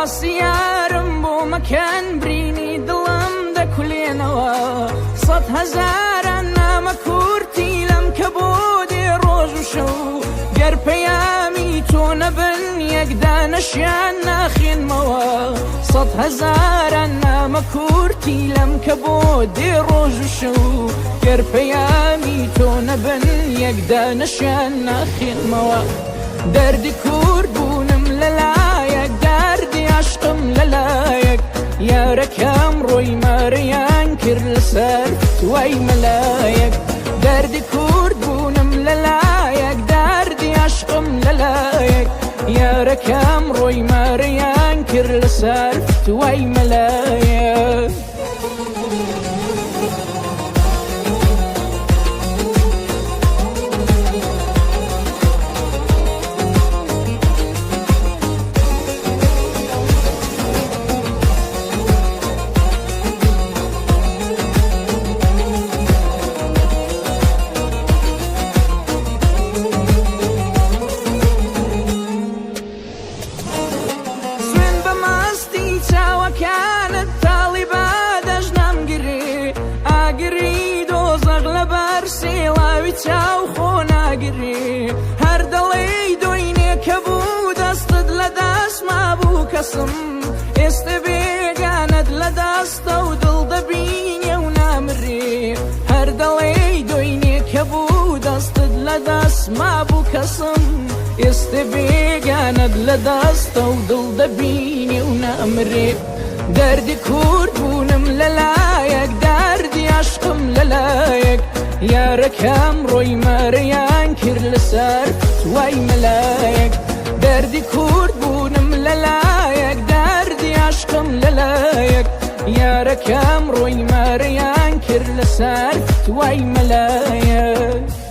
واسیارم بۆ مەکەن برینی دڵم دەکولێنەوە سەد هەزاران نامە کورتی لەم کە بۆ دێ ڕۆژ و شەو گەر پەیامی تۆ نەبن یەکدانەشیان ناخێنمەوە سەد هەزاران نامە کورتی لەم کە بۆ دێ ڕۆژ و شەو گەر پەیامی تۆ نەبن یەکدانەشیان ناخێنمەوە دەردی کورد بوونم لەلایەک دەردی عاشقم لەلایەک یارەکەم ڕۆی مارەیان کرد لەسەر فتوای مەلایەک دەردی کورد بوونم لەلایەک دەردی عاشقم لەلایەک یارەکەم ڕۆی مارەیان کرد لەسەر فتوای مەلایەک كانت طالبة دجنم گری ئاگری دۆزەق لەبەر سێڵاوی چاو خۆ ناگری هەر دەڵێی دۆینێ کە بوو دەستت لە دەست مابوو کەسم ئێستە بێگانت لە دەستە و دڵ دەبینێ و نامرێ هەر دەڵێی دۆینێ کە بوو دەستت لە دەست مابوو کەسم ئێستە بێگانت لە دەستە و دڵ دەبینێ و نامرێ دەردی کورد بوونم لەلایەک دەردی عاشقم لەلایەک یارەکەم ڕۆی مارەیان کرد لەسەر فتوای مەلایەک دەردی کورد بوونم لەلایەک دەردی عاشقم لەلایەک یارەکەم ڕۆی مارەیان کرد لەسەر فتوای مەلایەک